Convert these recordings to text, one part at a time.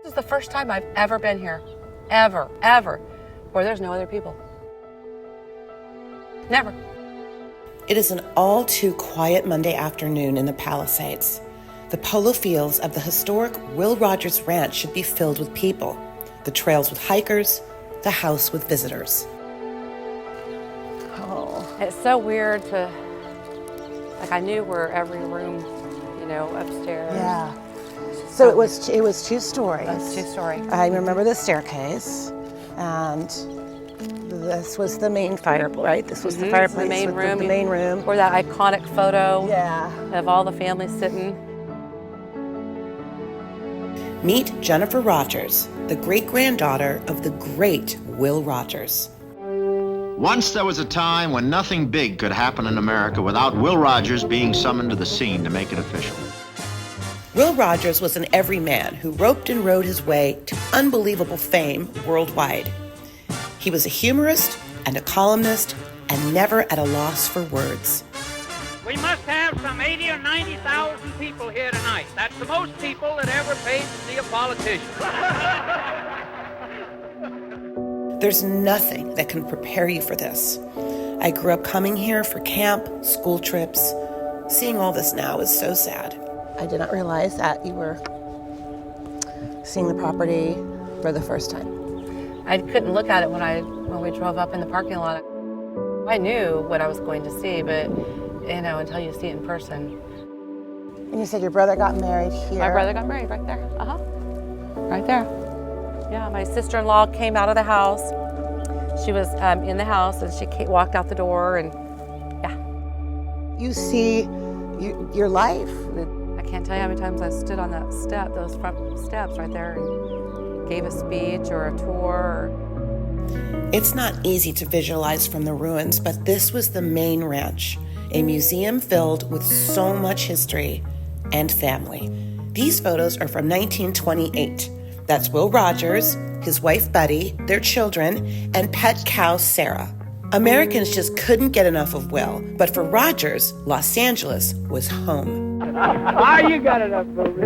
This is the first time I've ever been here, ever, where there's no other people. Never. It is an all too quiet Monday afternoon in the Palisades. The polo fields of the historic Will Rogers Ranch should be filled with people, the trails with hikers, the house with visitors. Oh, it's so weird to, like, I knew where every room, upstairs. Yeah. So it was 2 stories. It's 2-story. I remember the staircase, and this was the main fireplace, right? This was the fireplace. The main room. The main room. Or that iconic photo. Yeah. Of all the families sitting. Meet Jennifer Rogers, the great-granddaughter of the great Will Rogers. Once there was a time when nothing big could happen in America without Will Rogers being summoned to the scene to make it official. Will Rogers was an everyman who roped and rode his way to unbelievable fame worldwide. He was a humorist and a columnist and never at a loss for words. We must have some 80 or 90,000 people here tonight. That's the most people that ever paid to see a politician. There's nothing that can prepare you for this. I grew up coming here for camp, school trips. Seeing all this now is so sad. I did not realize that you were seeing the property for the first time. I couldn't look at it when we drove up in the parking lot. I knew what I was going to see, but until you see it in person. And you said your brother got married here. My brother got married right there. Right there. Yeah, my sister-in-law came out of the house. She was in the house, and she walked out the door, and yeah. You see your life. I can't tell you how many times I stood on that step, those front steps right there, and gave a speech or a tour. It's not easy to visualize from the ruins, but this was the main ranch, a museum filled with so much history and family. These photos are from 1928. That's Will Rogers, his wife Buddy, their children, and pet cow Sarah. Americans just couldn't get enough of Will, but for Rogers, Los Angeles was home. You got enough food.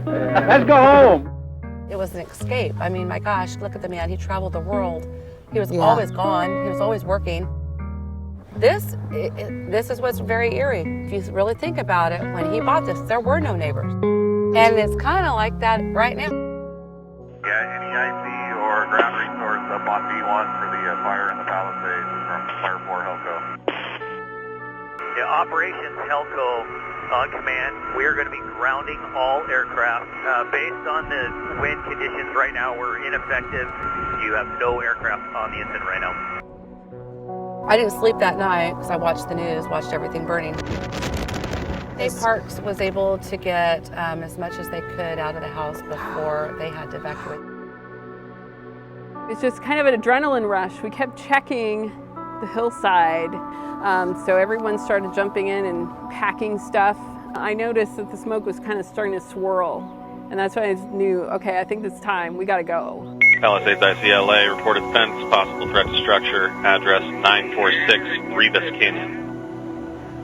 Let's go home. It was an escape. I mean, my gosh, look at the man. He traveled the world. He was always gone. He was always working. This is what's very eerie. If you really think about it, when he bought this, there were no neighbors. And it's kind of like that right now. Yeah, any IC or ground resource up on B1 for the fire in the Palisades from Fire 4 Helco. Yeah, Operations Helco on command. We are going to be grounding all aircraft. Based on the wind conditions right now, we're ineffective. You have no aircraft on the incident right now. I didn't sleep that night because I watched the news, watched everything burning. State Parks was able to get as much as they could out of the house before they had to evacuate. It's just kind of an adrenaline rush. We kept checking the hillside, so everyone started jumping in and packing stuff. I noticed that the smoke was kind of starting to swirl, and that's when I knew, okay, I think it's time, we gotta go. Palisades ICLA, reported fence, possible threat to structure, address 946 Rebus Canyon.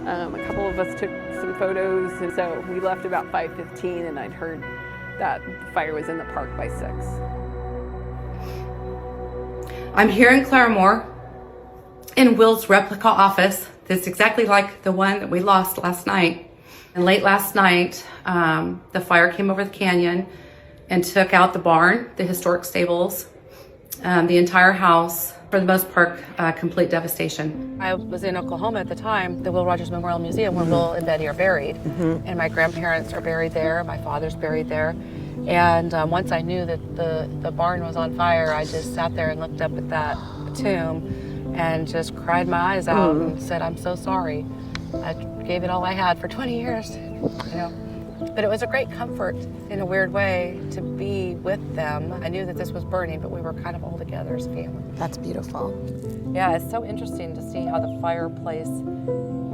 A couple of us took some photos, and so we left about 5:15, and I'd heard that the fire was in the park by 6. I'm here in Claremore in Will's replica office. That's exactly like the one that we lost last night. And late last night, the fire came over the canyon and took out the barn, the historic stables, the entire house. For the most part, complete devastation. I was in Oklahoma at the time, the Will Rogers Memorial Museum, where Will and Betty are buried. And my grandparents are buried there, my father's buried there. And once I knew that the barn was on fire, I just sat there and looked up at that tomb and just cried my eyes out and said, I'm so sorry. I gave it all I had for 20 years, But it was a great comfort in a weird way to be with them. I knew that this was burning, but we were kind of all together as a family. That's beautiful. Yeah, it's so interesting to see how the fireplace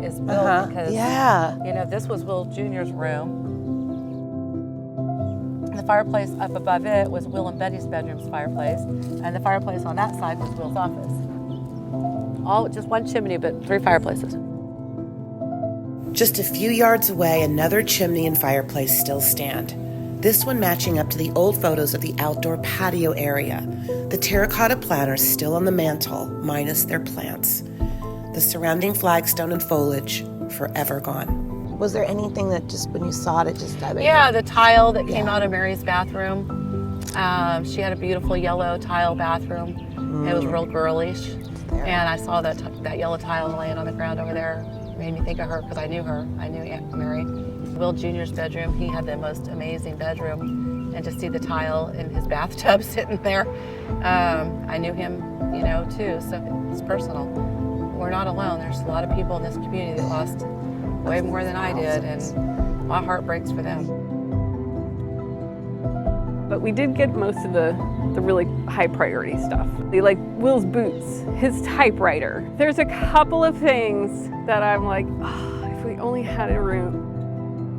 is built because, this was Will Jr.'s room. The fireplace up above it was Will and Betty's bedroom's fireplace, and the fireplace on that side was Will's office. All just one chimney, but 3 fireplaces. Just a few yards away, another chimney and fireplace still stand. This one matching up to the old photos of the outdoor patio area. The terracotta planters still on the mantle, minus their plants. The surrounding flagstone and foliage forever gone. Was there anything that just, when you saw it, Yeah, the tile that came out of Mary's bathroom. She had a beautiful yellow tile bathroom. It was real girlish. And I saw that yellow tile laying on the ground over there. It made me think of her because I knew her. I knew Aunt Mary. Will Jr.'s bedroom, he had the most amazing bedroom. And to see the tile in his bathtub sitting there, I knew him, too. So it's personal. We're not alone. There's a lot of people in this community that lost way more than I did, and my heart breaks for them. But we did get most of the really high priority stuff. Like Will's boots, his typewriter. There's a couple of things that I'm like, oh, if we only had a room.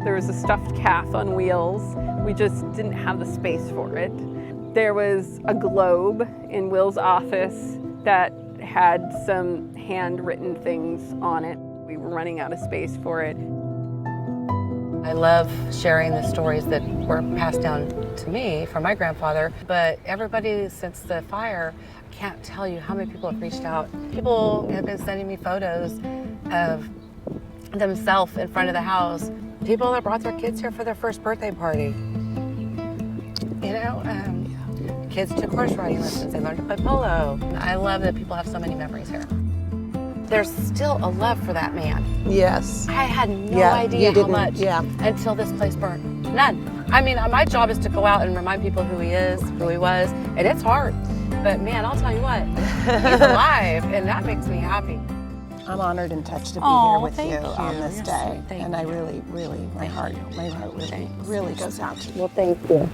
There was a stuffed calf on wheels. We just didn't have the space for it. There was a globe in Will's office that had some handwritten things on it. We were running out of space for it. I love sharing the stories that were passed down to me from my grandfather, but everybody since the fire, I can't tell you how many people have reached out. People have been sending me photos of themselves in front of the house. People that brought their kids here for their first birthday party. Kids took horse riding lessons, they learned to play polo. I love that people have so many memories here. There's still a love for that man. Yes. I had no idea how much until this place burned. None. I mean, my job is to go out and remind people who he is, who he was, and it's hard. But man, I'll tell you what, he's alive, and that makes me happy. I'm honored and touched to be here with you on this You're day. sweet. Thank And I you. really, my heart really goes out to you. Well, thank you.